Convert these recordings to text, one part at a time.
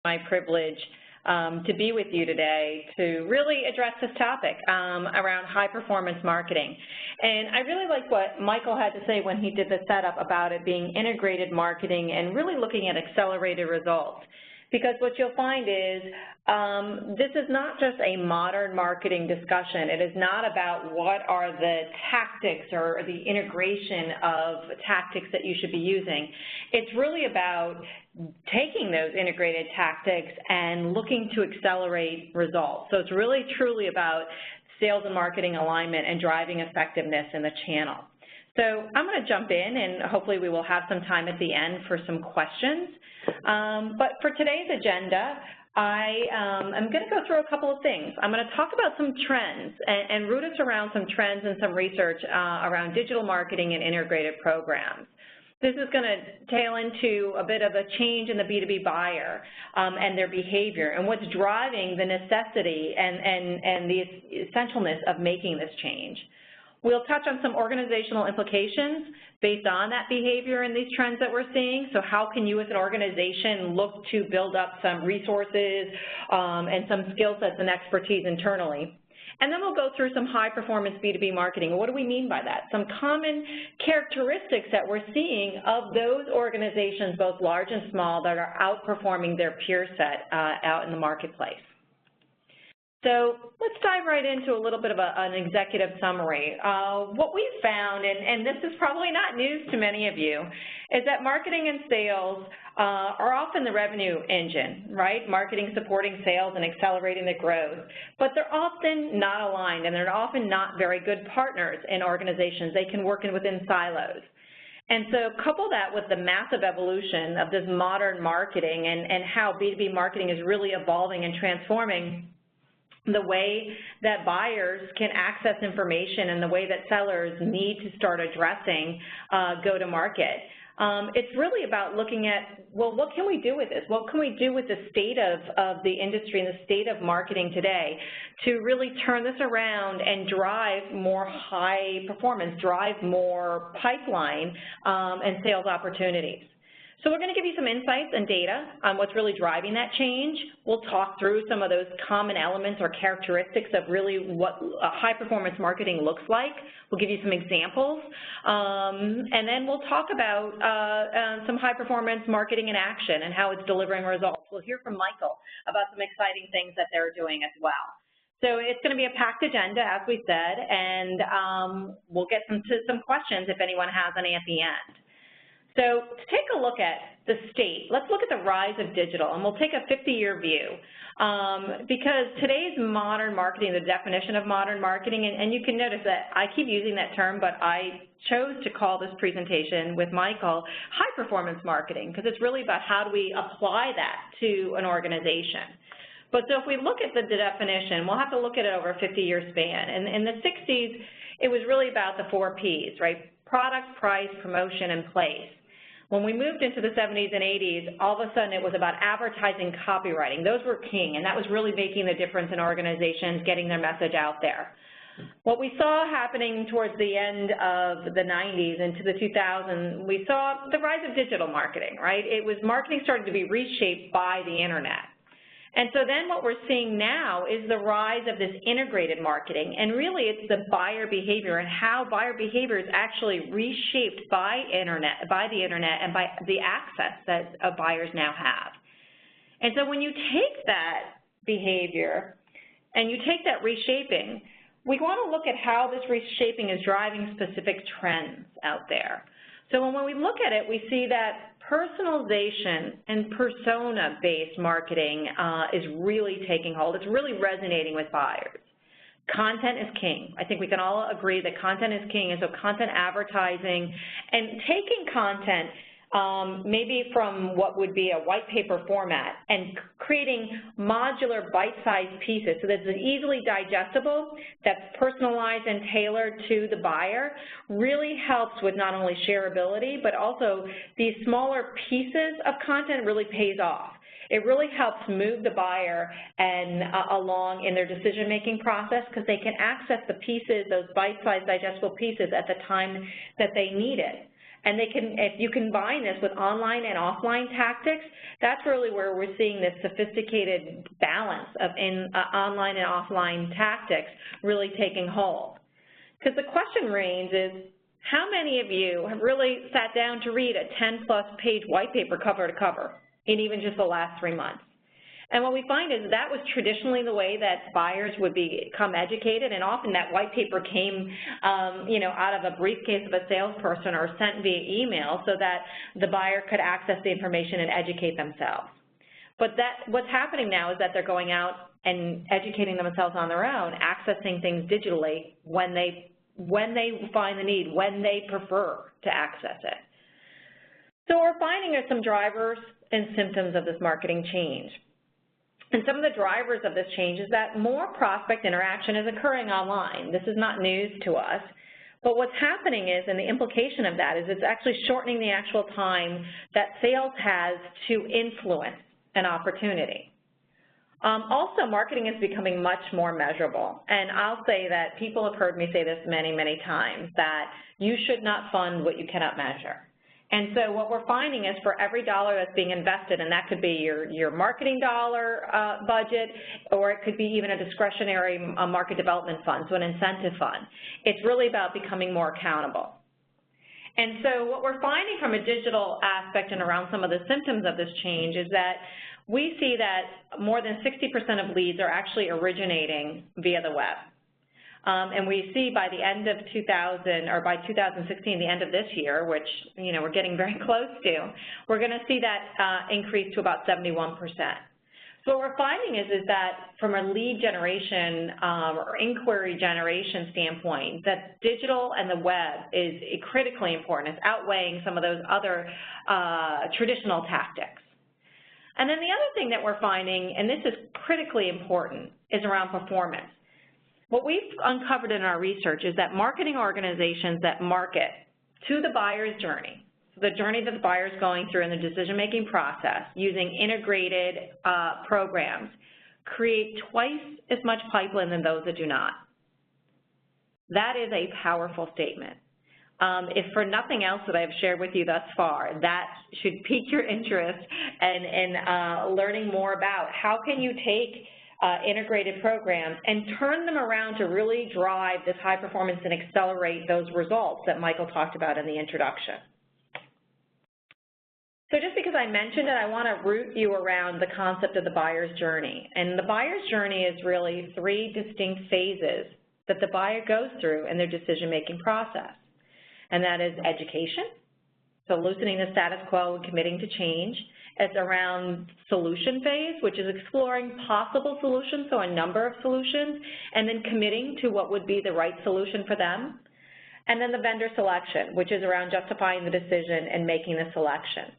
my privilege to be with you today to really address this topic around high-performance marketing. And I really like what Michael had to say when he did the setup about it being integrated marketing and really looking at accelerated results. Because what you'll find is this is not just a modern marketing discussion. It is not about what are the tactics or the integration of tactics that you should be using. It's really about taking those integrated tactics and looking to accelerate results. So it's really truly about sales and marketing alignment and driving effectiveness in the channel. So I'm going to jump in, and hopefully we will have some time at the end for some questions. But for today's agenda, I'm going to go through a couple of things. I'm going to talk about some trends and root us around some trends and some research around digital marketing and integrated programs. This is going to tail into a bit of a change in the B2B buyer and their behavior and what's driving the necessity and the essentialness of making this change. We'll touch on some organizational implications based on that behavior and these trends that we're seeing. So how can you as an organization look to build up some resources and some skill sets and expertise internally? And then we'll go through some high-performance B2B marketing. What do we mean by that? Some common characteristics that we're seeing of those organizations, both large and small, that are outperforming their peer set out in the marketplace. So let's dive right into a little bit of an executive summary. What we've found, and this is probably not news to many of you, is that marketing and sales are often the revenue engine, right? Marketing supporting sales and accelerating the growth. But they're often not aligned, and they're often not very good partners in organizations. They can work within silos. And so couple that with the massive evolution of this modern marketing and how B2B marketing is really evolving and transforming the way that buyers can access information and the way that sellers need to start addressing go-to-market. It's really about looking at, well, what can we do with this? What can we do with the state of the industry and the state of marketing today to really turn this around and drive more high performance, drive more pipeline and sales opportunities? So we're going to give you some insights and data on what's really driving that change. We'll talk through some of those common elements or characteristics of really what high-performance marketing looks like. We'll give you some examples. And then we'll talk about some high-performance marketing in action and how it's delivering results. We'll hear from Michael about some exciting things that they're doing as well. So it's going to be a packed agenda, as we said, and we'll get to some questions if anyone has any at the end. So to take a look at the state, let's look at the rise of digital, and we'll take a 50-year view because today's modern marketing, the definition of modern marketing, and you can notice that I keep using that term, but I chose to call this presentation with Michael high-performance marketing because it's really about how do we apply that to an organization. But so if we look at the definition, we'll have to look at it over a 50-year span. And in the 60s, it was really about the 4 Ps, right? Product, price, promotion, and place. When we moved into the 70s and 80s, all of a sudden it was about advertising, copywriting. Those were king, and that was really making the difference in organizations, getting their message out there. What we saw happening towards the end of the 90s into the 2000s, we saw the rise of digital marketing, right? It was marketing started to be reshaped by the internet. And so then what we're seeing now is the rise of this integrated marketing, and really it's the buyer behavior and how buyer behavior is actually reshaped by the internet and by the access that buyers now have. And so when you take that behavior and you take that reshaping, we want to look at how this reshaping is driving specific trends out there. So when we look at it, we see that personalization and persona-based marketing is really taking hold. It's really resonating with buyers. Content is king. I think we can all agree that content is king, and so content advertising and taking content maybe from what would be a white paper format and creating modular bite-sized pieces so that it's easily digestible, that's personalized and tailored to the buyer, really helps with not only shareability, but also these smaller pieces of content really pays off. It really helps move the buyer along in their decision-making process because they can access the pieces, those bite-sized digestible pieces at the time that they need it. And they can, if you combine this with online and offline tactics, that's really where we're seeing this sophisticated balance of online and offline tactics really taking hold. Because the question remains is, how many of you have really sat down to read a 10-plus page white paper cover to cover in even just the last 3 months? And what we find is that was traditionally the way that buyers would become educated, and often that white paper came, out of a briefcase of a salesperson or sent via email so that the buyer could access the information and educate themselves. But what's happening now is that they're going out and educating themselves on their own, accessing things digitally when they find the need, when they prefer to access it. So what we're finding are some drivers and symptoms of this marketing change. And some of the drivers of this change is that more prospect interaction is occurring online. This is not news to us. But what's happening is, and the implication of that is, it's actually shortening the actual time that sales has to influence an opportunity. Also, marketing is becoming much more measurable. And I'll say that people have heard me say this many, many times, that you should not fund what you cannot measure. And so what we're finding is for every dollar that's being invested, and that could be your marketing dollar budget, or it could be even a discretionary market development fund, so an incentive fund, it's really about becoming more accountable. And so what we're finding from a digital aspect and around some of the symptoms of this change is that we see that more than 60% of leads are actually originating via the web. And we see by the end of 2016, the end of this year, which, we're getting very close to, we're going to see that increase to about 71%. So what we're finding is that from a lead generation or inquiry generation standpoint, that digital and the web is critically important. It's outweighing some of those other traditional tactics. And then the other thing that we're finding, and this is critically important, is around performance. What we've uncovered in our research is that marketing organizations that market to the buyer's journey, the journey that the buyer is going through in the decision-making process using integrated programs, create twice as much pipeline than those that do not. That is a powerful statement. If for nothing else that I've shared with you thus far, that should pique your interest in learning more about how can you take integrated programs and turn them around to really drive this high performance and accelerate those results that Michael talked about in the introduction. So just because I mentioned it, I want to root you around the concept of the buyer's journey. And the buyer's journey is really 3 distinct phases that the buyer goes through in their decision-making process. And that is education, so loosening the status quo and committing to change. It's around solution phase, which is exploring possible solutions, so a number of solutions, and then committing to what would be the right solution for them. And then the vendor selection, which is around justifying the decision and making the selection.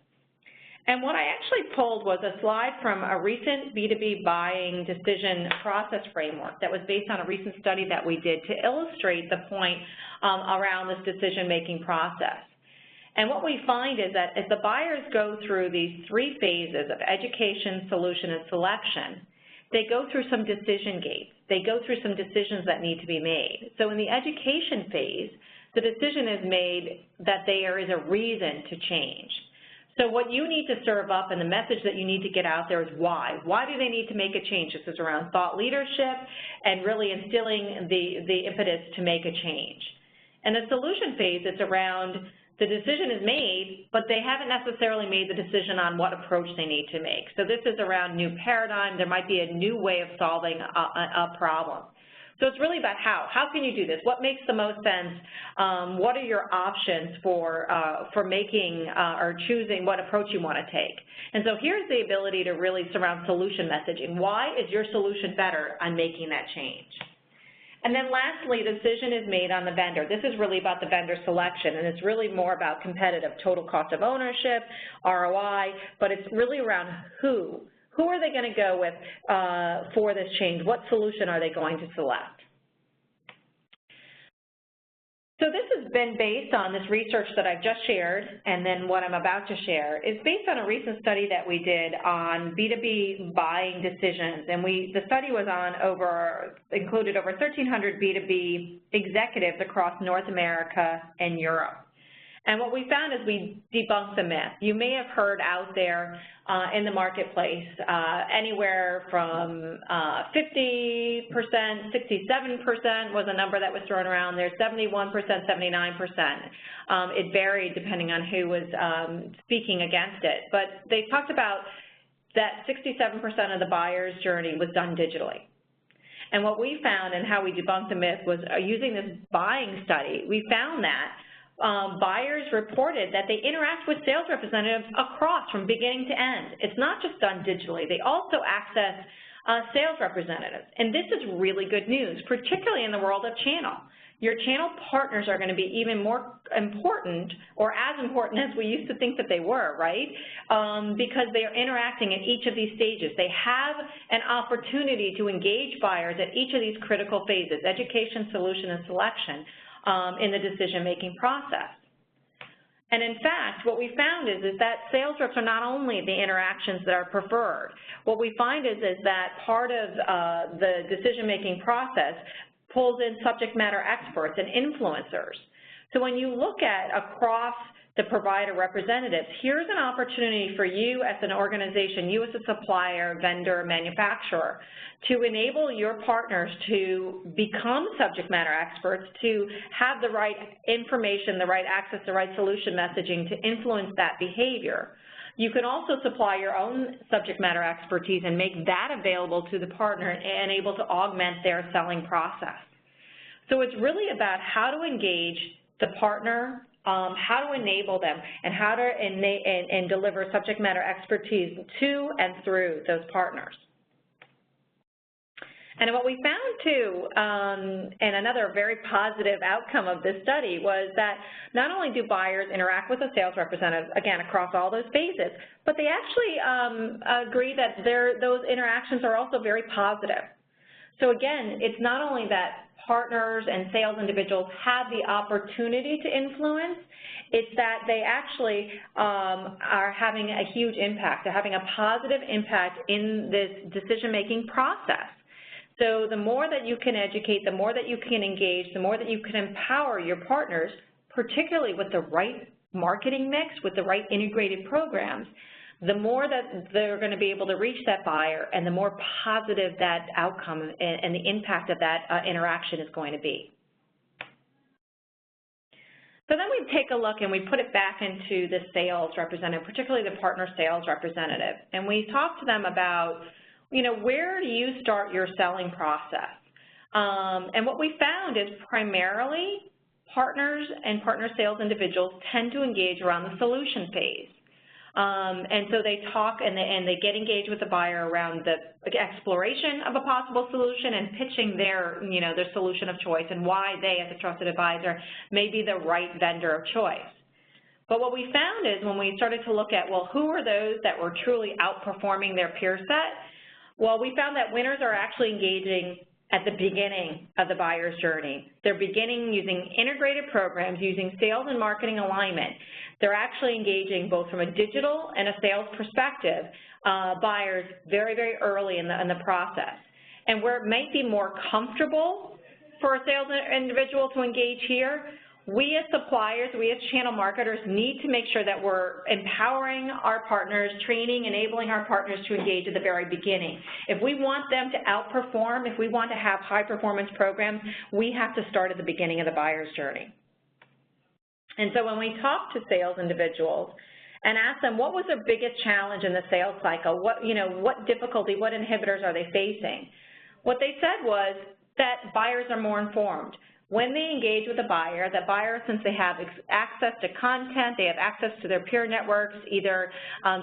And what I actually pulled was a slide from a recent B2B buying decision process framework that was based on a recent study that we did to illustrate the point around this decision-making process. And what we find is that as the buyers go through these 3 phases of education, solution, and selection, they go through some decision gates. They go through some decisions that need to be made. So in the education phase, the decision is made that there is a reason to change. So what you need to serve up and the message that you need to get out there is why. Why do they need to make a change? This is around thought leadership and really instilling the impetus to make a change. In the solution phase, it's around the decision is made, but they haven't necessarily made the decision on what approach they need to make. So this is around new paradigm. There might be a new way of solving a problem. So it's really about how. How can you do this? What makes the most sense? What are your options for making or choosing what approach you want to take? And so here's the ability to really surround solution messaging. Why is your solution better on making that change? And then lastly, the decision is made on the vendor. This is really about the vendor selection, and it's really more about competitive total cost of ownership, ROI, but it's really around who. Who are they going to go with for this change? What solution are they going to select? So this has been based on this research that I've just shared, and then what I'm about to share is based on a recent study that we did on B2B buying decisions. And the study was included over 1,300 B2B executives across North America and Europe. And what we found is we debunked the myth. You may have heard out there in the marketplace anywhere from 50%, 67% was a number that was thrown around there, 71%, 79%. It varied depending on who was speaking against it. But they talked about that 67% of the buyer's journey was done digitally. And what we found and how we debunked the myth was using this buying study, we found that buyers reported that they interact with sales representatives across from beginning to end. It's not just done digitally. They also access sales representatives. And this is really good news, particularly in the world of channel. Your channel partners are going to be even more important, or as important as we used to think that they were, right? Because they are interacting at each of these stages. They have an opportunity to engage buyers at each of these critical phases, education, solution, and selection, in the decision-making process. And in fact, what we found is that sales reps are not only the interactions that are preferred. What we find is that part of the decision-making process pulls in subject matter experts and influencers. So when you look at across the provider representatives, here's an opportunity for you as an organization, you as a supplier, vendor, manufacturer, to enable your partners to become subject matter experts, to have the right information, the right access, the right solution messaging to influence that behavior. You can also supply your own subject matter expertise and make that available to the partner and able to augment their selling process. So it's really about how to engage the partner, how to enable them, and how to deliver subject matter expertise to and through those partners. And what we found too, and another very positive outcome of this study, was that not only do buyers interact with a sales representative, again, across all those phases, but they actually agree that those interactions are also very positive. So again, it's not only that partners and sales individuals have the opportunity to influence, it's that they actually are having a huge impact. They're having a positive impact in this decision-making process. So the more that you can educate, the more that you can engage, the more that you can empower your partners, particularly with the right marketing mix, with the right integrated programs, the more that they're going to be able to reach that buyer and the more positive that outcome and the impact of that interaction is going to be. So then we take a look and we put it back into the sales representative, particularly the partner sales representative, and we talk to them about, you know, where do you start your selling process? And what we found is primarily partners and partner sales individuals tend to engage around the solution phase. And so they talk and they get engaged with the buyer around the exploration of a possible solution and pitching their, you know, their solution of choice and why they, as a trusted advisor, may be the right vendor of choice. But what we found is when we started to look at, well, who are those that were truly outperforming their peer set? Well, we found that winners are actually engaging at the beginning of the buyer's journey. They're beginning using integrated programs, using sales and marketing alignment. They're actually engaging both from a digital and a sales perspective buyers very, very early in the process. And where it might be more comfortable for a sales individual to engage here, we as suppliers, we as channel marketers need to make sure that we're empowering our partners, training, enabling our partners to engage at the very beginning. If we want them to outperform, if we want to have high performance programs, we have to start at the beginning of the buyer's journey. And so when we talk to sales individuals and ask them what was their biggest challenge in the sales cycle, what difficulty, what inhibitors are they facing, what they said was that buyers are more informed. When they engage with a buyer, that buyer, since they have access to content, they have access to their peer networks, either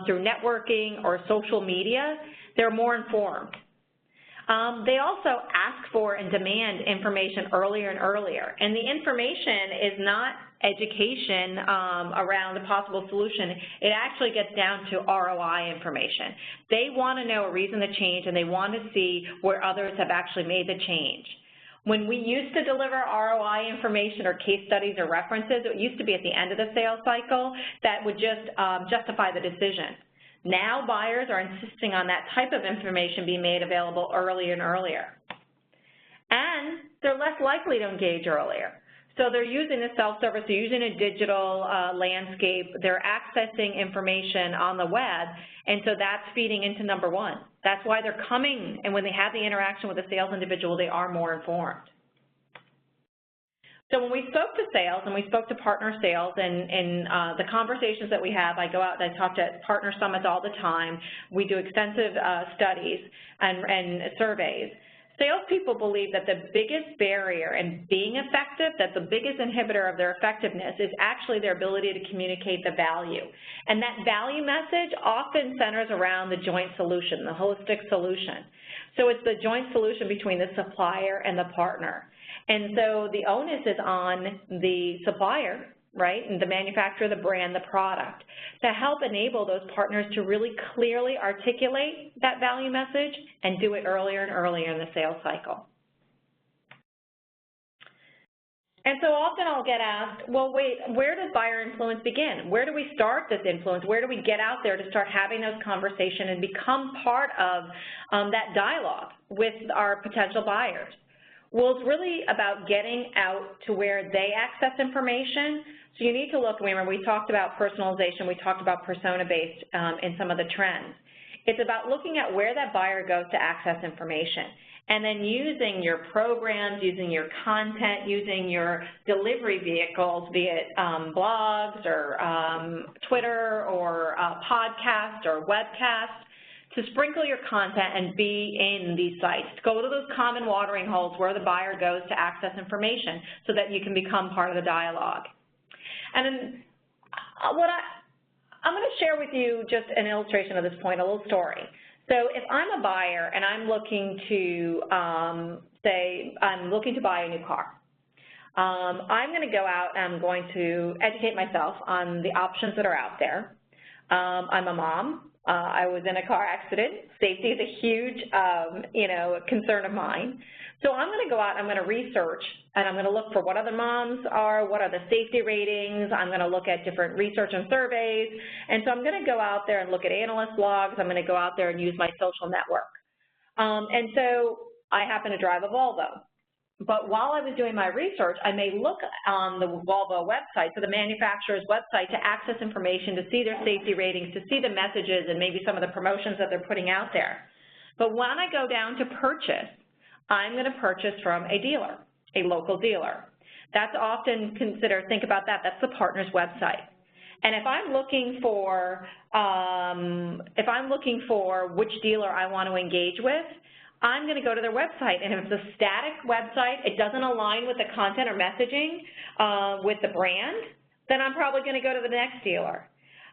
through networking or social media, they're more informed. They also ask for and demand information earlier and earlier. And the information is not education around a possible solution. It actually gets down to ROI information. They want to know a reason to change, and they want to see where others have actually made the change. When we used to deliver ROI information or case studies or references, it used to be at the end of the sales cycle that would just justify the decision. Now buyers are insisting on that type of information being made available earlier and earlier. And they're less likely to engage earlier. So they're using the self-service, they're using a digital landscape, they're accessing information on the web, and so that's feeding into number one. That's why they're coming, and when they have the interaction with a sales individual, they are more informed. So when we spoke to sales and we spoke to partner sales and the conversations that we have, I go out and I talk to partner summits all the time. We do extensive studies and surveys. Salespeople believe that the biggest barrier in being effective, that the biggest inhibitor of their effectiveness is actually their ability to communicate the value. And that value message often centers around the joint solution, the holistic solution. So it's the joint solution between the supplier and the partner. And so the onus is on the supplier, right, and the manufacturer, the brand, the product, to help enable those partners to really clearly articulate that value message and do it earlier and earlier in the sales cycle. And so often I'll get asked, well, wait, where does buyer influence begin? Where do we start this influence? Where do we get out there to start having those conversations and become part of that dialogue with our potential buyers? Well, it's really about getting out to where they access information. So you need to look, remember, we talked about personalization, we talked about persona-based in some of the trends. It's about looking at where that buyer goes to access information, and then using your programs, using your content, using your delivery vehicles, be it blogs or Twitter or podcast or webcast, to sprinkle your content and be in these sites. Go to those common watering holes where the buyer goes to access information so that you can become part of the dialogue. And then I'm going to share with you just an illustration of this point, a little story. So if I'm a buyer and I'm looking to, say, I'm looking to buy a new car, I'm going to go out and I'm going to educate myself on the options that are out there. I'm a mom. I was in a car accident. Safety is a huge, concern of mine. So I'm going to go out, I'm going to research, and I'm going to look for what other moms are, what are the safety ratings. I'm going to look at different research and surveys. And so I'm going to go out there and look at analyst blogs. I'm going to go out there and use my social network. And so I happen to drive a Volvo. But while I was doing my research, I may look on the Volvo website, so the manufacturer's website, to access information, to see their safety ratings, to see the messages and maybe some of the promotions that they're putting out there. But when I go down to purchase, I'm going to purchase from a dealer, a local dealer. That's often considered, think about that, that's the partner's website. And if I'm looking for which dealer I want to engage with, I'm going to go to their website, and if it's a static website, it doesn't align with the content or messaging with the brand, then I'm probably going to go to the next dealer.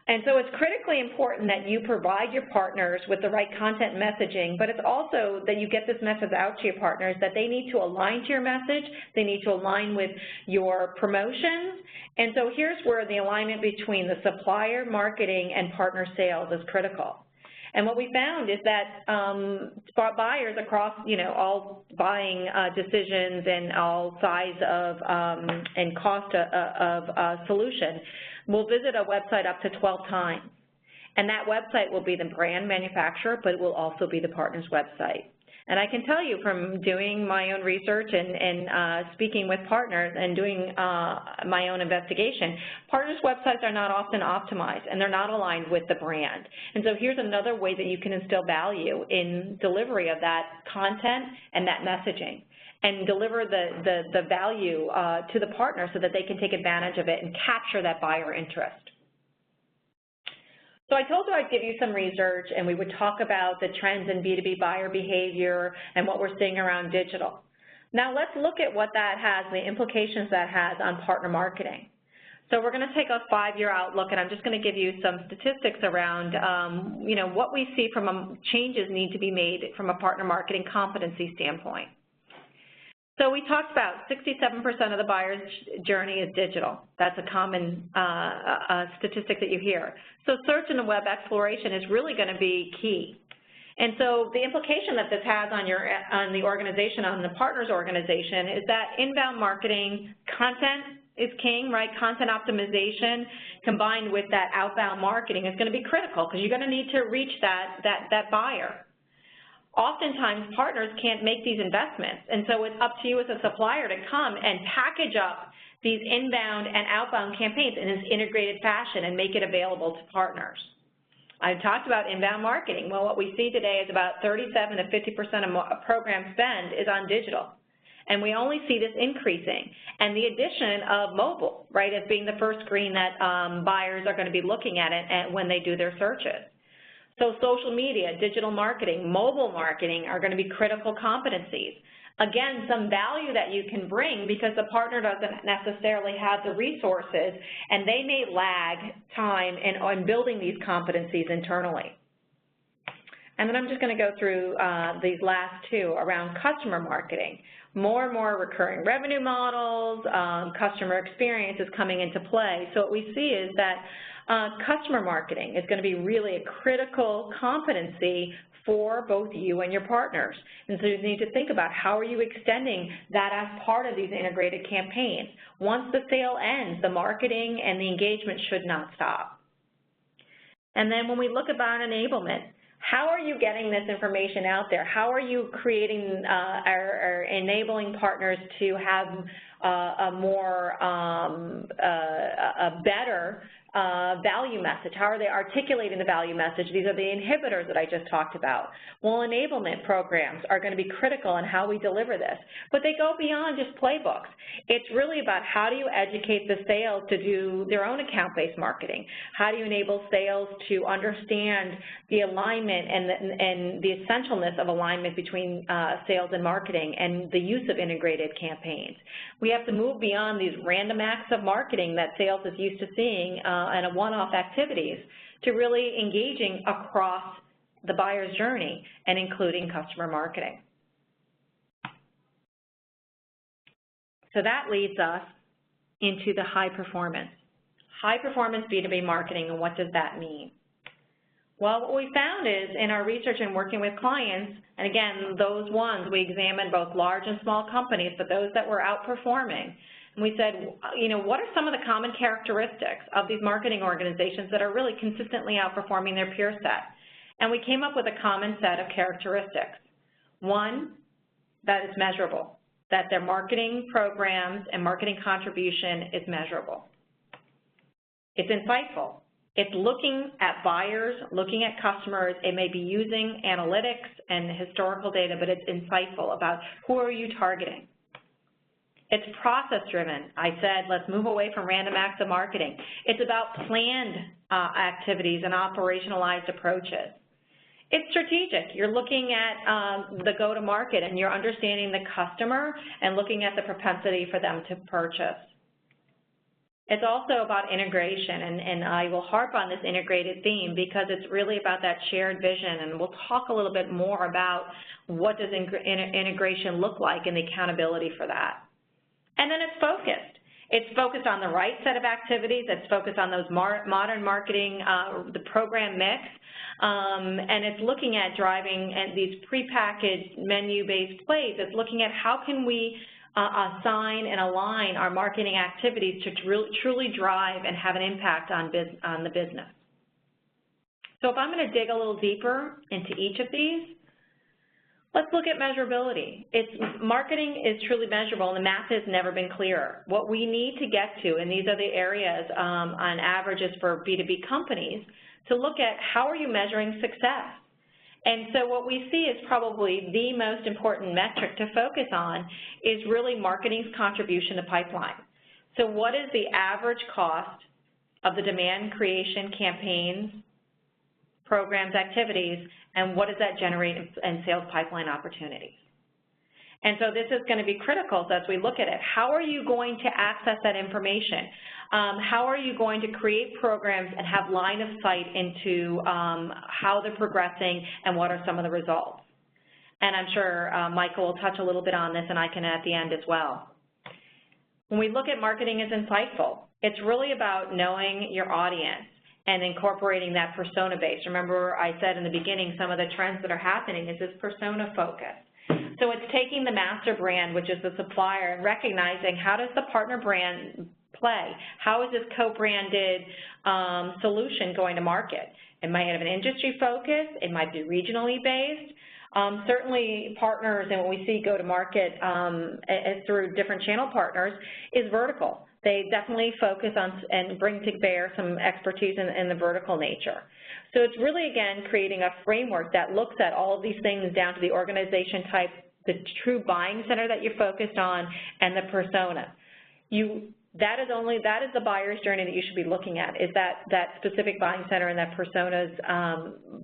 And so it's critically important that you provide your partners with the right content and messaging, but it's also that you get this message out to your partners that they need to align to your message, they need to align with your promotions. And so here's where the alignment between the supplier, marketing, and partner sales is critical. And what we found is that buyers across, all buying decisions and all size of and cost of solution will visit a website up to 12 times. And that website will be the brand manufacturer, but it will also be the partner's website. And I can tell you from doing my own research and speaking with partners and doing my own investigation, partners' websites are not often optimized and they're not aligned with the brand. And so here's another way that you can instill value in delivery of that content and that messaging, and deliver the value to the partner so that they can take advantage of it and capture that buyer interest. So I told you I'd give you some research, and we would talk about the trends in B2B buyer behavior and what we're seeing around digital. Now let's look at what that has, the implications that has on partner marketing. So we're going to take a 5-year outlook, and I'm just going to give you some statistics around, what we see from changes need to be made from a partner marketing competency standpoint. So we talked about 67% of the buyer's journey is digital. That's a common statistic that you hear. So search and web exploration is really going to be key. And so the implication that this has on the organization, on the partner's organization, is that inbound marketing content is king, right? Content optimization combined with that outbound marketing is going to be critical because you're going to need to reach that buyer. Oftentimes, partners can't make these investments, and so it's up to you as a supplier to come and package up these inbound and outbound campaigns in this integrated fashion and make it available to partners. I talked about inbound marketing. Well, what we see today is about 37 to 50% of program spend is on digital. And we only see this increasing. And the addition of mobile, right, as being the first screen that buyers are going to be looking at it when they do their searches. So social media, digital marketing, mobile marketing are going to be critical competencies. Again, some value that you can bring because the partner doesn't necessarily have the resources and they may lag time in building these competencies internally. And then I'm just going to go through these last two around customer marketing. More and more recurring revenue models, customer experience is coming into play. So what we see is that customer marketing is going to be really a critical competency for both you and your partners. And so you need to think about how are you extending that as part of these integrated campaigns. Once the sale ends, the marketing and the engagement should not stop. And then when we look about enablement, how are you getting this information out there? How are you creating or enabling partners to have a better value message? How are they articulating the value message? These are the inhibitors that I just talked about. Well, enablement programs are going to be critical in how we deliver this, but they go beyond just playbooks. It's really about how do you educate the sales to do their own account-based marketing? How do you enable sales to understand the alignment and the essentialness of alignment between sales and marketing and the use of integrated campaigns? We have to move beyond these random acts of marketing that sales is used to seeing and a one-off activities to really engaging across the buyer's journey and including customer marketing. So that leads us into the high performance B2B marketing, and what does that mean? Well, what we found is in our research and working with clients, and again, those ones, we examined both large and small companies, but those that were outperforming, and we said, you know, what are some of the common characteristics of these marketing organizations that are really consistently outperforming their peer set? And we came up with a common set of characteristics. One, that it's measurable, that their marketing programs and marketing contribution is measurable. It's insightful. It's looking at buyers, looking at customers. It may be using analytics and historical data, but it's insightful about who are you targeting. It's process-driven. I said, let's move away from random acts of marketing. It's about planned activities and operationalized approaches. It's strategic. You're looking at the go-to-market and you're understanding the customer and looking at the propensity for them to purchase. It's also about integration, and I will harp on this integrated theme because it's really about that shared vision, and we'll talk a little bit more about what does integration look like and the accountability for that. And then it's focused. It's focused on the right set of activities. It's focused on those modern marketing, the program mix, and it's looking at driving these prepackaged menu-based plays. It's looking at how can we assign and align our marketing activities to truly drive and have an impact on the business. So if I'm going to dig a little deeper into each of these, let's look at measurability. Marketing is truly measurable, and the math has never been clearer. What we need to get to, and these are the areas on averages for B2B companies, to look at how are you measuring success. And so what we see is probably the most important metric to focus on is really marketing's contribution to pipeline. So what is the average cost of the demand creation campaigns, programs, activities, and what does that generate in sales pipeline opportunities? And so this is going to be critical as we look at it. How are you going to access that information? How are you going to create programs and have line of sight into how they're progressing and what are some of the results? And I'm sure Michael will touch a little bit on this, and I can at the end as well. When we look at marketing as insightful, it's really about knowing your audience and incorporating that persona base. Remember I said in the beginning some of the trends that are happening is this persona focus. So it's taking the master brand, which is the supplier, and recognizing how does the partner brand play? How is this co-branded solution going to market? It might have an industry focus. It might be regionally based. Certainly partners, and when we see go to market through different channel partners, is vertical. They definitely focus on and bring to bear some expertise in the vertical nature. So it's really, again, creating a framework that looks at all of these things down to the organization type, the true buying center that you're focused on, and the persona. That is the buyer's journey that you should be looking at, is that specific buying center and that persona's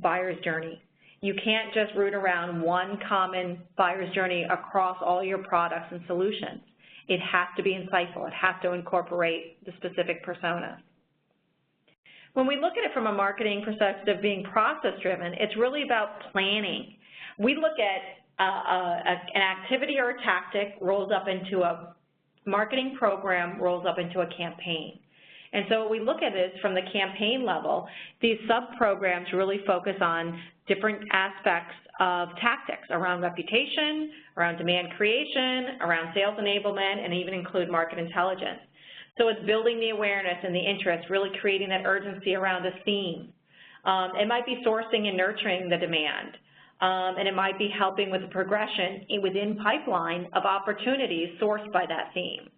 buyer's journey. You can't just root around one common buyer's journey across all your products and solutions. It has to be insightful. It has to incorporate the specific persona. When we look at it from a marketing perspective, being process-driven, it's really about planning. We look at an activity or a tactic rolls up into a marketing program, rolls up into a campaign. And so what we look at is from the campaign level, these sub-programs really focus on different aspects of tactics around reputation, around demand creation, around sales enablement, and even include market intelligence. So it's building the awareness and the interest, really creating that urgency around a theme. It might be sourcing and nurturing the demand, and it might be helping with the progression within pipeline of opportunities sourced by that theme.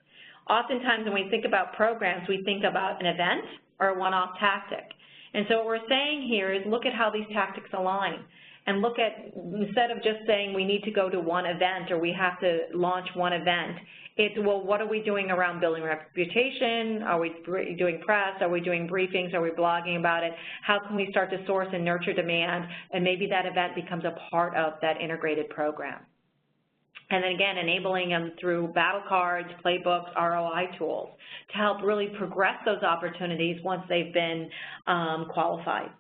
Oftentimes when we think about programs, we think about an event or a one-off tactic. And so what we're saying here is look at how these tactics align, and look at, instead of just saying we need to go to one event or we have to launch one event, it's, well, what are we doing around building reputation? Are we doing press? Are we doing briefings? Are we blogging about it? How can we start to source and nurture demand? And maybe that event becomes a part of that integrated program. And then again, enabling them through battle cards, playbooks, ROI tools to help really progress those opportunities once they've been qualified.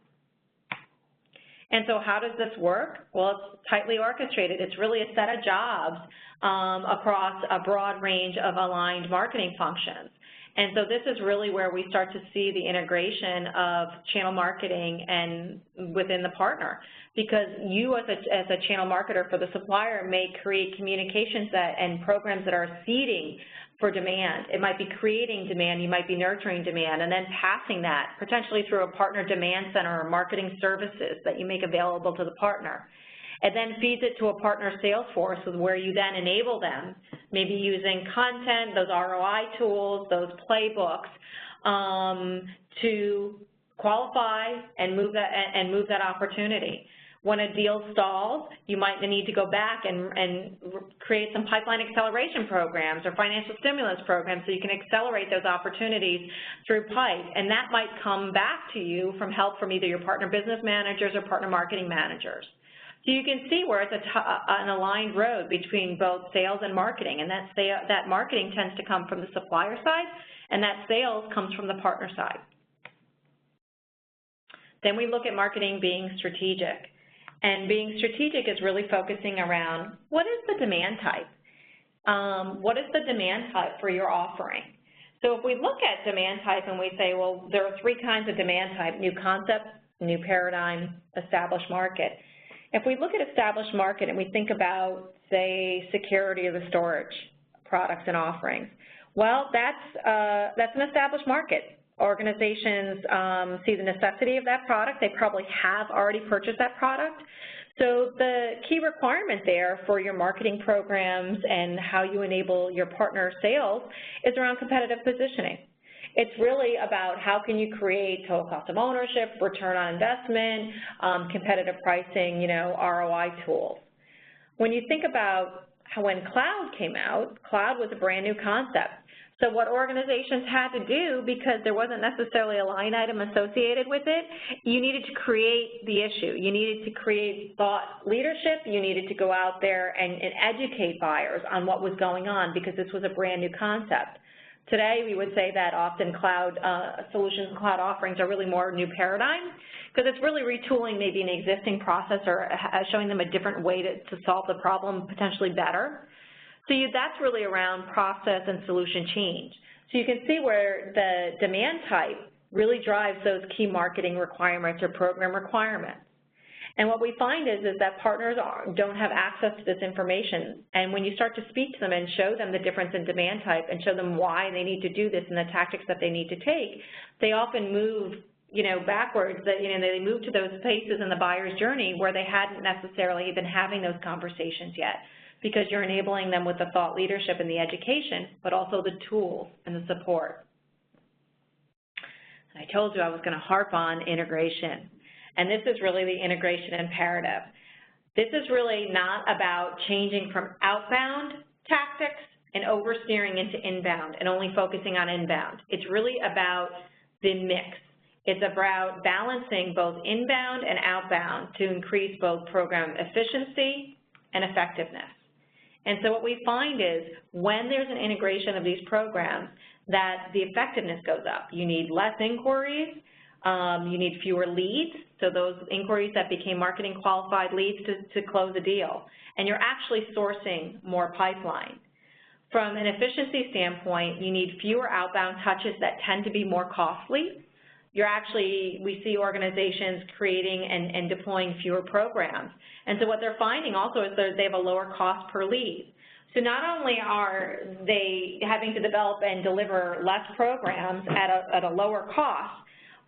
And so how does this work? Well, it's tightly orchestrated. It's really a set of jobs across a broad range of aligned marketing functions. And so this is really where we start to see the integration of channel marketing and within the partner, because you as a channel marketer for the supplier may create communications and programs that are seeding for demand. It might be creating demand, you might be nurturing demand, and then passing that potentially through a partner demand center or marketing services that you make available to the partner. It then feeds it to a partner sales force where you then enable them, maybe using content, those ROI tools, those playbooks, to qualify and move that opportunity. When a deal stalls, you might need to go back and create some pipeline acceleration programs or financial stimulus programs so you can accelerate those opportunities through pipe. And that might come back to you from help from either your partner business managers or partner marketing managers. So you can see where it's an aligned road between both sales and marketing, and that marketing tends to come from the supplier side, and that sales comes from the partner side. Then we look at marketing being strategic. And being strategic is really focusing around what is the demand type? What is the demand type for your offering? So if we look at demand type and we say, well, there are three kinds of demand type: new concept, new paradigm, established market. If we look at established market and we think about, say, security of the storage products and offerings, well, that's an established market. Organizations see the necessity of that product. They probably have already purchased that product. So the key requirement there for your marketing programs and how you enable your partner sales is around competitive positioning. It's really about how can you create total cost of ownership, return on investment, competitive pricing, ROI tools. When you think about how when cloud came out, cloud was a brand new concept. So what organizations had to do, because there wasn't necessarily a line item associated with it, you needed to create the issue. You needed to create thought leadership. You needed to go out there and educate buyers on what was going on, because this was a brand new concept. Today, we would say that often cloud solutions and cloud offerings are really more new paradigm, because it's really retooling maybe an existing process or showing them a different way to solve the problem potentially better. So that's really around process and solution change. So you can see where the demand type really drives those key marketing requirements or program requirements. And what we find is that partners don't have access to this information. And when you start to speak to them and show them the difference in demand type and show them why they need to do this and the tactics that they need to take, they often move backwards, they move to those places in the buyer's journey where they hadn't necessarily been having those conversations yet. because you're enabling them with the thought leadership and the education, but also the tools and the support. I told you I was going to harp on integration, and this is really the integration imperative. This is really not about changing from outbound tactics and oversteering into inbound and only focusing on inbound. It's really about the mix. It's about balancing both inbound and outbound to increase both program efficiency and effectiveness. And so what we find is when there's an integration of these programs, that the effectiveness goes up. You need less inquiries, you need fewer leads, so those inquiries that became marketing qualified leads to close a deal, and you're actually sourcing more pipeline. From an efficiency standpoint, you need fewer outbound touches that tend to be more costly. We see organizations creating and deploying fewer programs. And so what they're finding also is that they have a lower cost per lead. So not only are they having to develop and deliver less programs at a lower cost,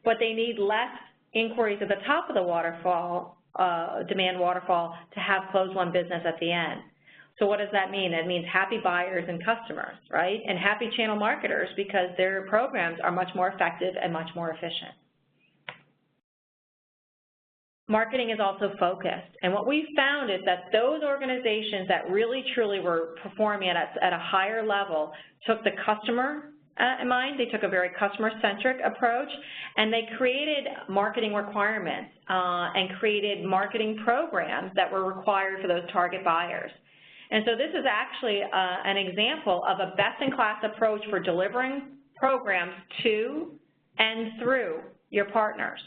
but they need less inquiries at the top of the waterfall, demand waterfall, to have closed-won business at the end. So what does that mean? It means happy buyers and customers, right? And happy channel marketers because their programs are much more effective and much more efficient. Marketing is also focused, and what we found is that those organizations that really truly were performing at a higher level took the customer in mind. They took a very customer-centric approach, and they created marketing requirements and created marketing programs that were required for those target buyers. And so this is actually an example of a best-in-class approach for delivering programs to and through your partners.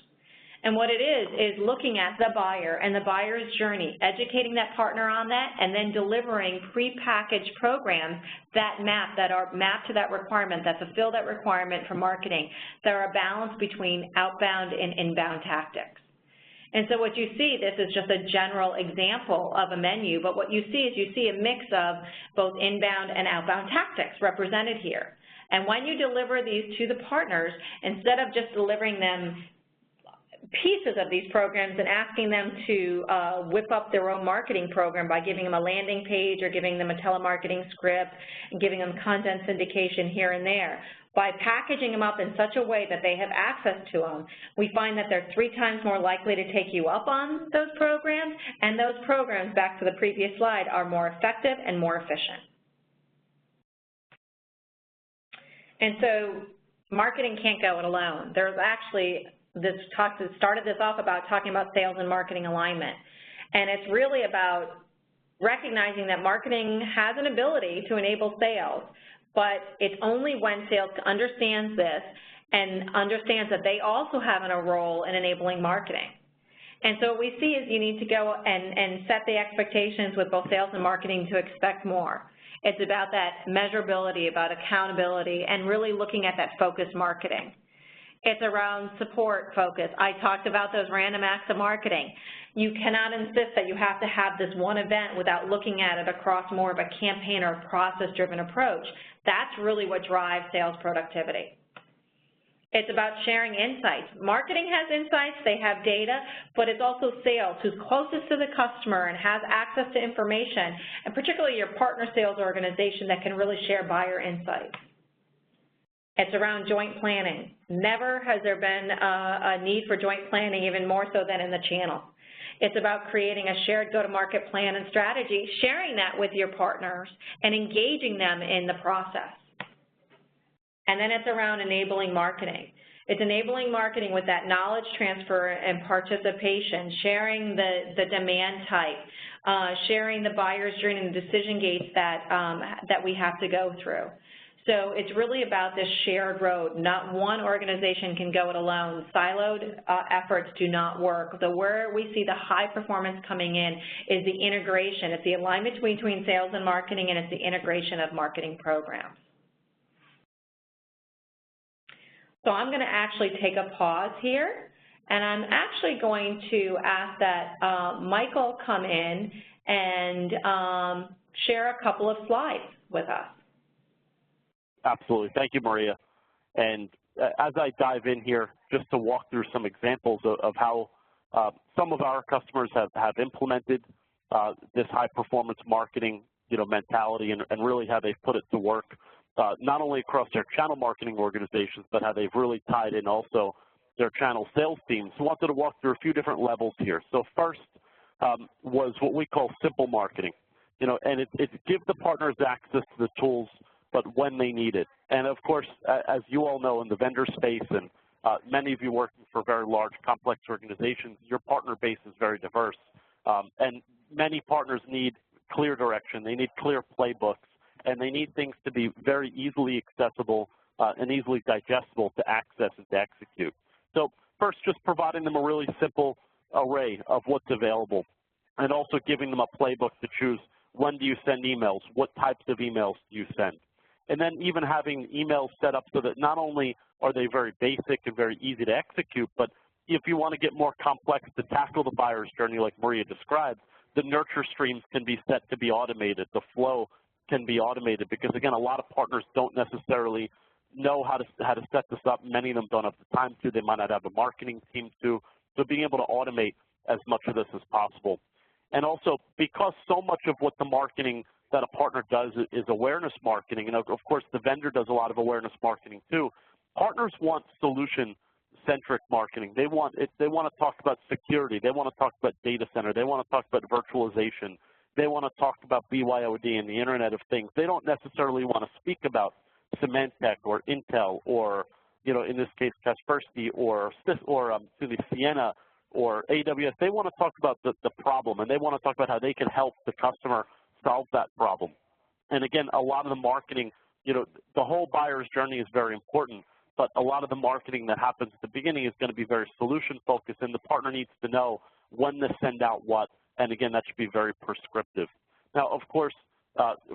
And what it is looking at the buyer and the buyer's journey, educating that partner on that, and then delivering prepackaged programs that are mapped to that requirement, that fulfill that requirement for marketing, that are a balance between outbound and inbound tactics. And so what you see, this is just a general example of a menu, but what you see is you see a mix of both inbound and outbound tactics represented here. And when you deliver these to the partners, instead of just delivering them pieces of these programs and asking them to whip up their own marketing program by giving them a landing page or giving them a telemarketing script and giving them content syndication here and there, by packaging them up in such a way that they have access to them, we find that they're 3 times more likely to take you up on those programs, and those programs, back to the previous slide, are more effective and more efficient. And so marketing can't go it alone. There's actually started this off about talking about sales and marketing alignment. And it's really about recognizing that marketing has an ability to enable sales, but it's only when sales understands this and understands that they also have a role in enabling marketing. And so what we see is you need to go and set the expectations with both sales and marketing to expect more. It's about that measurability, about accountability, and really looking at that focused marketing. It's around support focus. I talked about those random acts of marketing. You cannot insist that you have to have this one event without looking at it across more of a campaign or process-driven approach. That's really what drives sales productivity. It's about sharing insights. Marketing has insights, they have data, but it's also sales, who's closest to the customer and has access to information, and particularly your partner sales organization that can really share buyer insights. It's around joint planning. Never has there been a need for joint planning, even more so than in the channel. It's about creating a shared go-to-market plan and strategy, sharing that with your partners, and engaging them in the process. And then it's around enabling marketing. It's enabling marketing with that knowledge transfer and participation, sharing the demand type, sharing the buyer's journey and the decision gates that we have to go through. So it's really about this shared road. Not one organization can go it alone. Siloed efforts do not work. Where we see the high performance coming in is the integration. It's the alignment between sales and marketing, and it's the integration of marketing programs. So I'm going to actually take a pause here, and I'm actually going to ask that Michael come in and share a couple of slides with us. Absolutely. Thank you, Maria. And as I dive in here, just to walk through some examples of how some of our customers have implemented this high-performance marketing mentality and really how they've put it to work, not only across their channel marketing organizations, but how they've really tied in also their channel sales teams. So I wanted to walk through a few different levels here. So first was what we call simple marketing, and it give the partners access to the tools, but when they need it. And of course, as you all know, in the vendor space, and many of you working for very large, complex organizations, your partner base is very diverse. And many partners need clear direction, they need clear playbooks, and they need things to be very easily accessible and easily digestible to access and to execute. So first, just providing them a really simple array of what's available, and also giving them a playbook to choose when do you send emails, what types of emails do you send. And then even having emails set up so that not only are they very basic and very easy to execute, but if you want to get more complex to tackle the buyer's journey like Maria described, the nurture streams can be set to be automated, the flow can be automated, because again, a lot of partners don't necessarily know how to set this up. Many of them don't have the time to, they might not have a marketing team to, so being able to automate as much of this as possible. And also, because so much of what the marketing that a partner does is awareness marketing, and of course the vendor does a lot of awareness marketing too, partners want solution-centric marketing. They want to talk about security, they want to talk about data center, they want to talk about virtualization, they want to talk about BYOD and the Internet of Things. They don't necessarily want to speak about Symantec or Intel or, in this case, Kaspersky or Ciena or AWS. They want to talk about the problem, and they want to talk about how they can help the customer solve that problem. And again, a lot of the marketing, the whole buyer's journey is very important, but a lot of the marketing that happens at the beginning is going to be very solution-focused, and the partner needs to know when to send out what, and again, that should be very prescriptive. Now, of course,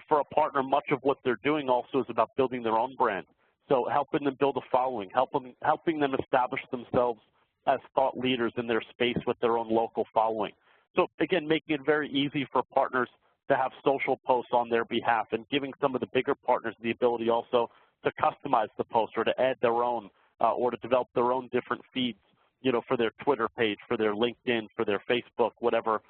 for a partner, much of what they're doing also is about building their own brand. So helping them build a following, helping them establish themselves as thought leaders in their space with their own local following. So again, making it very easy for partners to have social posts on their behalf, and giving some of the bigger partners the ability also to customize the post or to add their own or to develop their own different feeds, for their Twitter page, for their LinkedIn, for their Facebook, whatever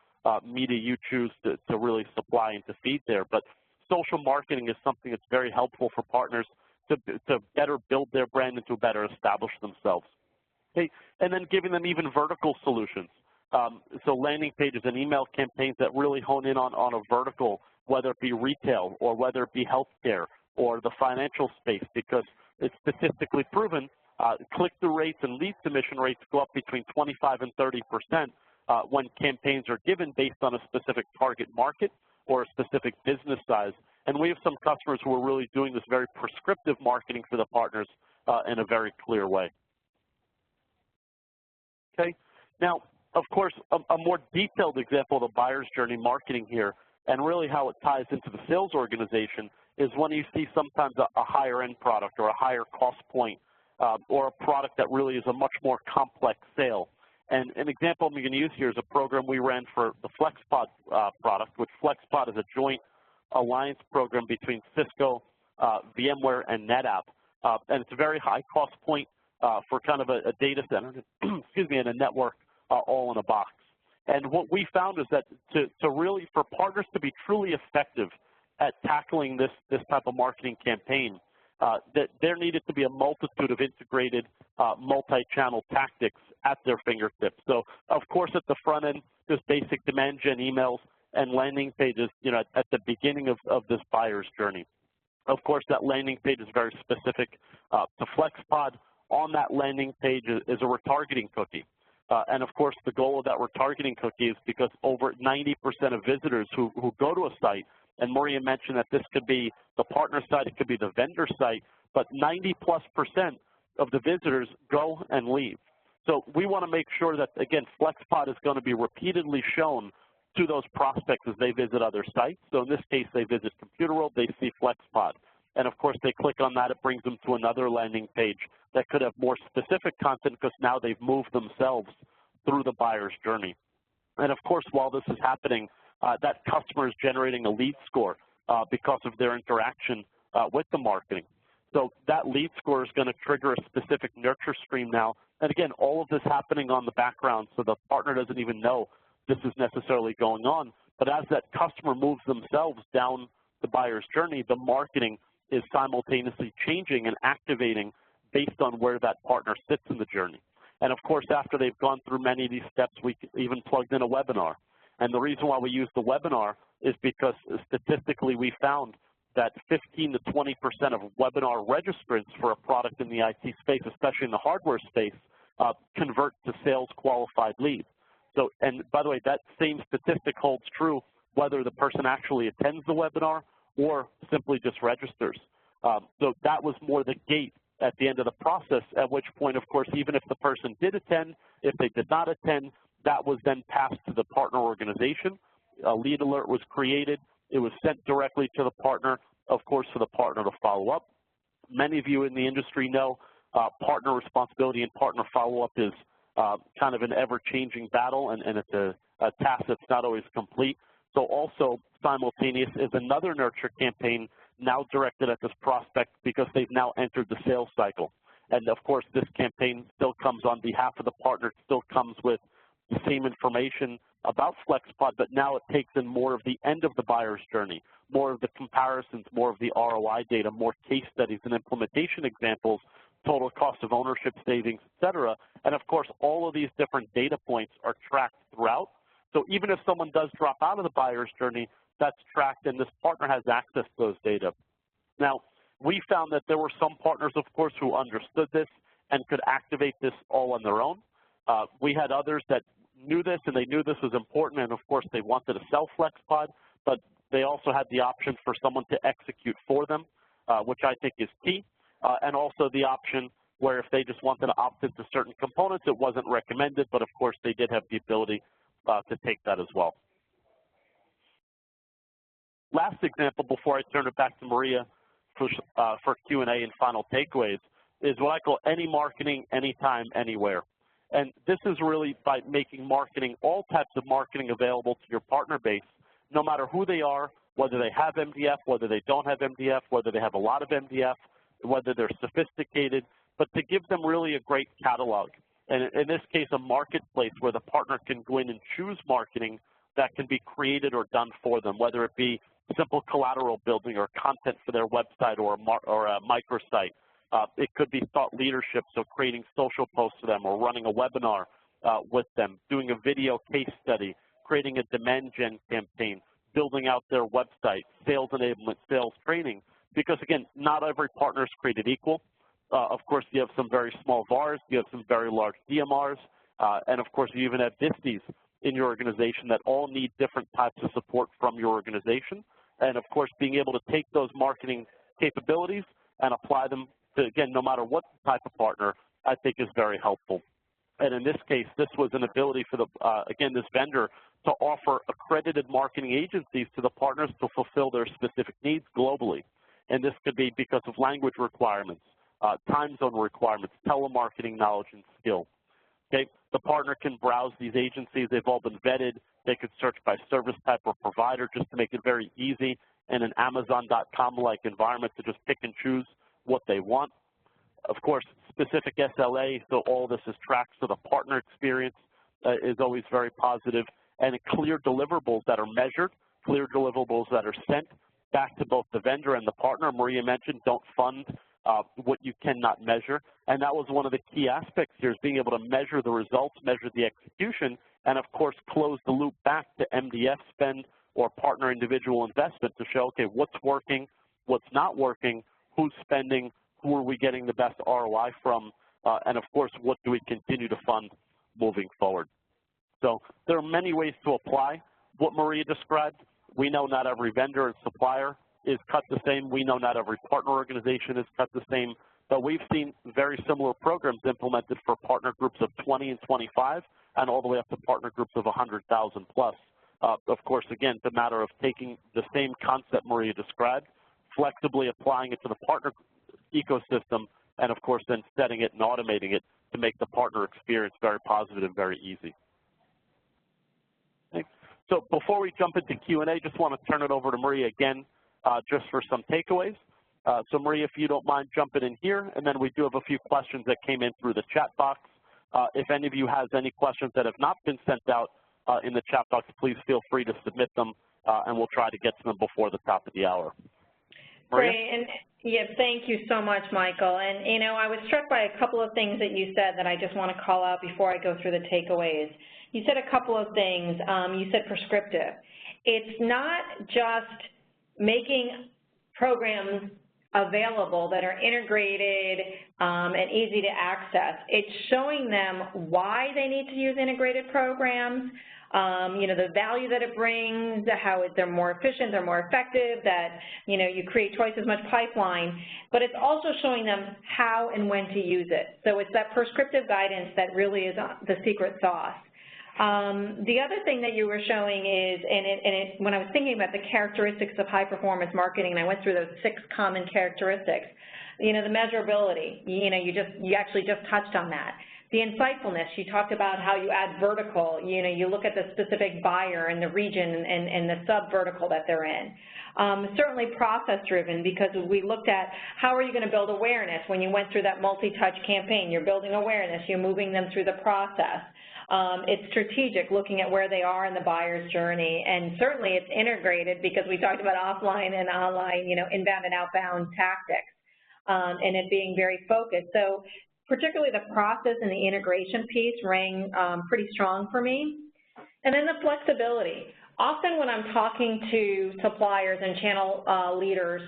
media you choose to really supply and to feed there. But social marketing is something that's very helpful for partners to better build their brand and to better establish themselves. Okay? And then giving them even vertical solutions. So landing pages and email campaigns that really hone in on a vertical, whether it be retail or whether it be healthcare or the financial space, because it's statistically proven click-through rates and lead submission rates go up between 25 and 30% when campaigns are given based on a specific target market or a specific business size. And we have some customers who are really doing this very prescriptive marketing for the partners in a very clear way. Okay, now, of course, a more detailed example of the buyer's journey marketing here, and really how it ties into the sales organization, is when you see sometimes a higher end product or a higher cost point or a product that really is a much more complex sale. And an example I'm going to use here is a program we ran for the FlexPod product, which FlexPod is a joint alliance program between Cisco, VMware, and NetApp. And it's a very high cost point for kind of a data center, excuse me, and a network all in a box. And what we found is that to really, for partners to be truly effective at tackling this type of marketing campaign, that there needed to be a multitude of integrated multi-channel tactics at their fingertips. So, of course, at the front end, just basic demand gen emails and landing pages, at the beginning of this buyer's journey. Of course, that landing page is very specific to FlexPod. On that landing page is a retargeting cookie. And of course, the goal of that retargeting cookie is because over 90% of visitors who go to a site, and Maria mentioned that this could be the partner site, it could be the vendor site, but 90+% of the visitors go and leave. So we want to make sure that, again, FlexPod is going to be repeatedly shown to those prospects as they visit other sites. So in this case, they visit Computer World, they see FlexPod. And of course, they click on that, it brings them to another landing page that could have more specific content because now they've moved themselves through the buyer's journey. And of course, while this is happening, that customer is generating a lead score because of their interaction with the marketing. So that lead score is going to trigger a specific nurture stream now. And again, all of this happening on the background, so the partner doesn't even know this is necessarily going on. But as that customer moves themselves down the buyer's journey, the marketing is simultaneously changing and activating based on where that partner sits in the journey. And of course, after they've gone through many of these steps, we even plugged in a webinar. And the reason why we use the webinar is because statistically we found that 15 to 20% of webinar registrants for a product in the IT space, especially in the hardware space, convert to sales qualified leads. So, and by the way, that same statistic holds true whether the person actually attends the webinar or simply just registers. So that was more the gate at the end of the process, at which point, of course, even if the person did attend, if they did not attend, that was then passed to the partner organization. A lead alert was created. It was sent directly to the partner, of course, for the partner to follow up. Many of you in the industry know partner responsibility and partner follow-up is kind of an ever-changing battle, and it's a task that's not always complete. So also simultaneous is another nurture campaign now directed at this prospect because they've now entered the sales cycle. And of course, this campaign still comes on behalf of the partner. It still comes with the same information about FlexPod, but now it takes in more of the end of the buyer's journey, more of the comparisons, more of the ROI data, more case studies and implementation examples, total cost of ownership savings, et cetera. And of course, all of these different data points are tracked throughout. So even if someone does drop out of the buyer's journey, that's tracked and this partner has access to those data. Now, we found that there were some partners, of course, who understood this and could activate this all on their own. We had others that knew this and they knew this was important, and of course they wanted to sell FlexPod, but they also had the option for someone to execute for them, which I think is key, and also the option where if they just wanted to opt into certain components, it wasn't recommended, but of course they did have the ability to take that as well. Last example before I turn it back to Maria for Q&A and final takeaways is what I call any marketing, anytime, anywhere. And this is really by making marketing, all types of marketing available to your partner base, no matter who they are, whether they have MDF, whether they don't have MDF, whether they have a lot of MDF, whether they're sophisticated, but to give them really a great catalog. And in this case, a marketplace where the partner can go in and choose marketing that can be created or done for them, whether it be simple collateral building or content for their website or a microsite. It could be thought leadership, so creating social posts for them or running a webinar with them, doing a video case study, creating a demand gen campaign, building out their website, sales enablement, sales training. Because again, not every partner is created equal. Of course, you have some very small VARs, you have some very large DMRs, and of course, you even have DISTIs in your organization that all need different types of support from your organization. And of course, being able to take those marketing capabilities and apply them to, again, no matter what type of partner, I think is very helpful. And in this case, this was an ability for the, again, this vendor to offer accredited marketing agencies to the partners to fulfill their specific needs globally. And this could be because of language requirements, time zone requirements, telemarketing knowledge and skill. Okay, the partner can browse these agencies. They've all been vetted. They could search by service type or provider just to make it very easy in an Amazon.com-like environment to just pick and choose what they want. Of course, specific SLA, so all this is tracked, so the partner experience is always very positive, and clear deliverables that are measured, clear deliverables that are sent back to both the vendor and the partner. Maria mentioned don't fund what you cannot measure, and that was one of the key aspects here is being able to measure the results, measure the execution, and of course close the loop back to MDF spend or partner individual investment to show, okay, what's working, what's not working, who's spending, who are we getting the best ROI from, and of course, what do we continue to fund moving forward. So there are many ways to apply what Maria described. We know not every vendor and supplier is cut the same. We know not every partner organization is cut the same, but we've seen very similar programs implemented for partner groups of 20 and 25 and all the way up to partner groups of 100,000 plus. Of course, again, it's a matter of taking the same concept Maria described, flexibly applying it to the partner ecosystem, and of course then setting it and automating it to make the partner experience very positive and very easy. Okay. So before we jump into Q&A, just want to turn it over to Maria again just for some takeaways. So Maria, if you don't mind jumping in here, and then we do have a few questions that came in through the chat box. If any of you has any questions that have not been sent out in the chat box, please feel free to submit them, and we'll try to get to them before the top of the hour. Maria? Great, and yeah, thank you so much, Michael. And you know, I was struck by a couple of things that you said that I just want to call out before I go through the takeaways. You said a couple of things. You said prescriptive. It's not just making programs available that are integrated and easy to access. It's showing them why they need to use integrated programs, you know, the value that it brings, how they're more efficient, they're more effective, that, you know, you create twice as much pipeline, but it's also showing them how and when to use it. So it's that prescriptive guidance that really is the secret sauce. The other thing that you were showing is, when I was thinking about the characteristics of high-performance marketing, and I went through those 6 common characteristics, you know, the measurability, you know, you actually just touched on that. The insightfulness, you talked about how you add vertical, you know, you look at the specific buyer and the region and the sub-vertical that they're in. Certainly process-driven, because we looked at how are you going to build awareness when you went through that multi-touch campaign. You're building awareness, you're moving them through the process. It's strategic, looking at where they are in the buyer's journey, and certainly it's integrated because we talked about offline and online, you know, inbound and outbound tactics, and it being very focused. So particularly the process and the integration piece rang pretty strong for me. And then the flexibility. Often when I'm talking to suppliers and channel leaders,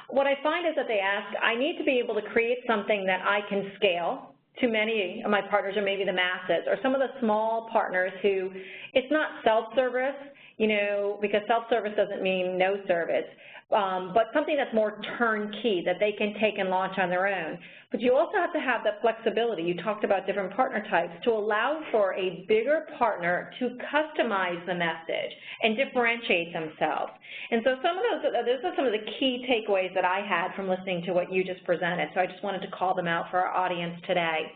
what I find is that they ask, I need to be able to create something that I can scale to many of my partners, or maybe the masses, or some of the small partners who, it's not self-service, you know, because self-service doesn't mean no service, but something that's more turnkey that they can take and launch on their own. But you also have to have that flexibility. You talked about different partner types to allow for a bigger partner to customize the message and differentiate themselves. And so those are some of the key takeaways that I had from listening to what you just presented. So I just wanted to call them out for our audience today.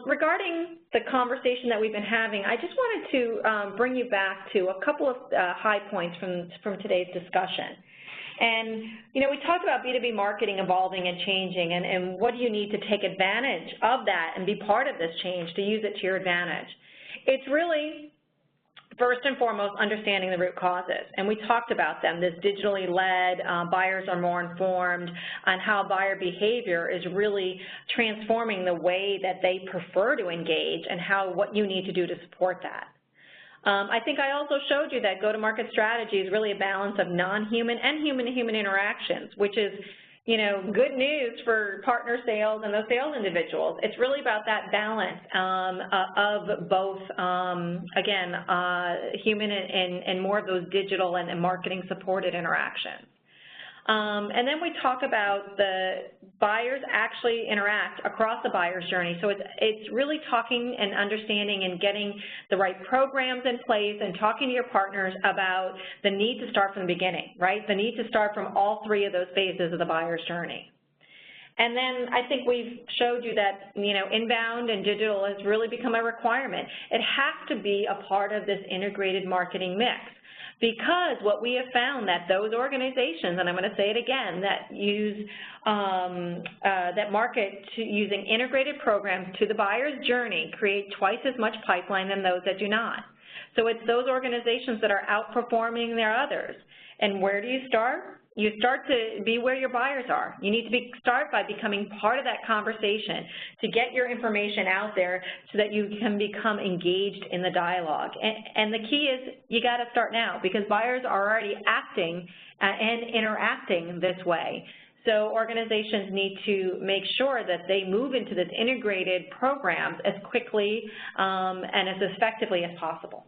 Regarding the conversation that we've been having, I just wanted to bring you back to a couple of high points from today's discussion. And, you know, we talked about B2B marketing evolving and changing, and what do you need to take advantage of that and be part of this change to use it to your advantage. It's really, first and foremost, understanding the root causes, and we talked about them. This digitally led, buyers are more informed on how buyer behavior is really transforming the way that they prefer to engage and what you need to do to support that. I think I also showed you that go-to-market strategy is really a balance of non-human and human-to-human interactions, which is, you know, good news for partner sales and those sales individuals. It's really about that balance of both, again, human and more of those digital and marketing supported interactions. And then we talk about the buyers actually interact across the buyer's journey. So it's really talking and understanding and getting the right programs in place and talking to your partners about the need to start from the beginning, right? The need to start from all 3 of those phases of the buyer's journey. And then I think we've showed you that, you know, inbound and digital has really become a requirement. It has to be a part of this integrated marketing mix. Because what we have found that those organizations, and I'm going to say it again, that use that market to using integrated programs to the buyer's journey create twice as much pipeline than those that do not. So it's those organizations that are outperforming their others. And where do you start? You start to be where your buyers are. You need to start by becoming part of that conversation to get your information out there so that you can become engaged in the dialogue. And the key is you got to start now, because buyers are already acting and interacting this way. So organizations need to make sure that they move into this integrated programs as quickly and as effectively as possible.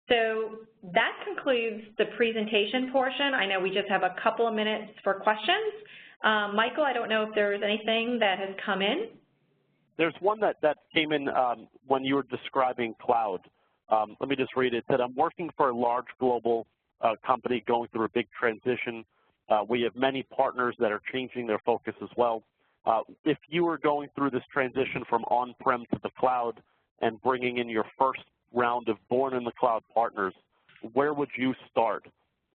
So that concludes the presentation portion. I know we just have a couple of minutes for questions. Michael, I don't know if there's anything that has come in. There's one that came in when you were describing cloud. Let me just read it. It said, I'm working for a large global company going through a big transition. We have many partners that are changing their focus as well. If you were going through this transition from on-prem to the cloud and bringing in your first round of born-in-the-cloud partners, where would you start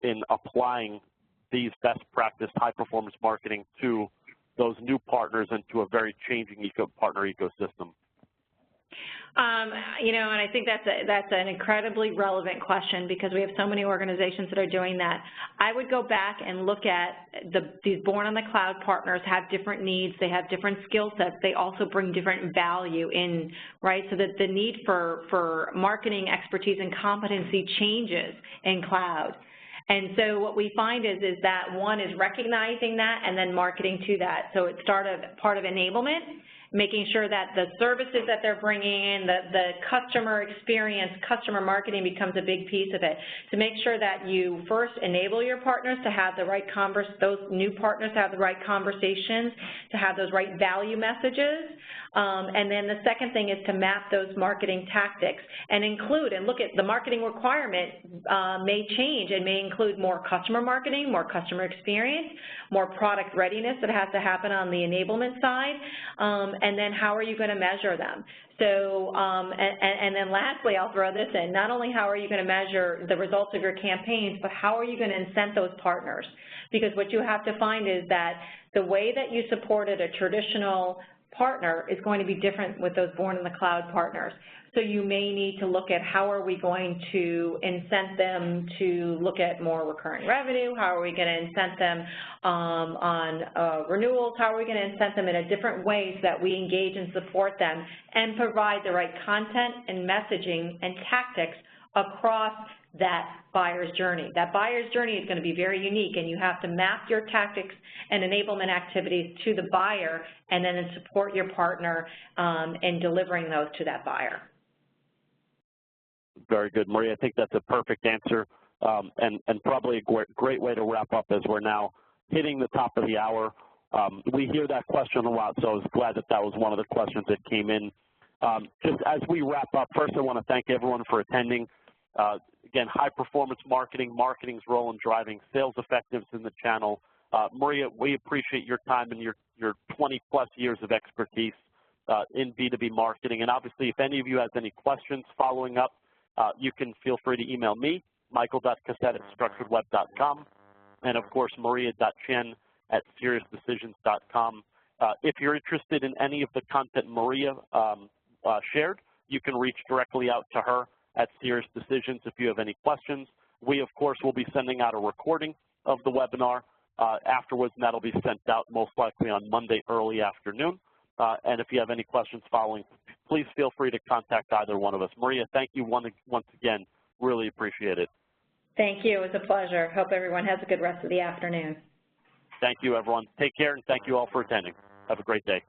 in applying these best practice high-performance marketing to those new partners and to a very changing partner ecosystem? You know, and I think that's an incredibly relevant question because we have so many organizations that are doing that. I would go back and look at these born on the cloud partners have different needs, they have different skill sets, they also bring different value in, right? So that the need for marketing expertise and competency changes in cloud. And so what we find is that one is recognizing that and then marketing to that. So it's part of enablement, making sure that the services that they're bringing in, the customer experience, customer marketing becomes a big piece of it. To make sure that you first enable your partners to have the right those new partners to have the right conversations, to have those right value messages. And then the second thing is to map those marketing tactics and include and look at the marketing requirement may change and may include more customer marketing, more customer experience, more product readiness that has to happen on the enablement side, and then how are you going to measure them? So, and then lastly, I'll throw this in, not only how are you going to measure the results of your campaigns, but how are you going to incent those partners? Because what you have to find is that the way that you supported a traditional partner is going to be different with those born in the cloud partners. So you may need to look at how are we going to incent them to look at more recurring revenue, how are we going to incent them on renewals, how are we going to incent them in a different way so that we engage and support them and provide the right content and messaging and tactics across that buyer's journey. That buyer's journey is going to be very unique, and you have to map your tactics and enablement activities to the buyer and then support your partner in delivering those to that buyer. Very good, Maria. I think that's a perfect answer and probably a great way to wrap up as we're now hitting the top of the hour. We hear that question a lot, so I was glad that was one of the questions that came in. Just as we wrap up, first I want to thank everyone for attending. Again, high-performance marketing, marketing's role in driving sales effectiveness in the channel. Maria, we appreciate your time and your 20-plus years of expertise in B2B marketing. And obviously, if any of you has any questions following up, you can feel free to email me, michael.cassette@structuredweb.com, and, of course, maria.chen@SiriusDecisions.com. If you're interested in any of the content Maria shared, you can reach directly out to her at SiriusDecisions if you have any questions. We, of course, will be sending out a recording of the webinar afterwards, and that'll be sent out most likely on Monday early afternoon. And if you have any questions following, please feel free to contact either one of us. Maria, thank you once again. Really appreciate it. Thank you. It was a pleasure. Hope everyone has a good rest of the afternoon. Thank you, everyone. Take care, and thank you all for attending. Have a great day.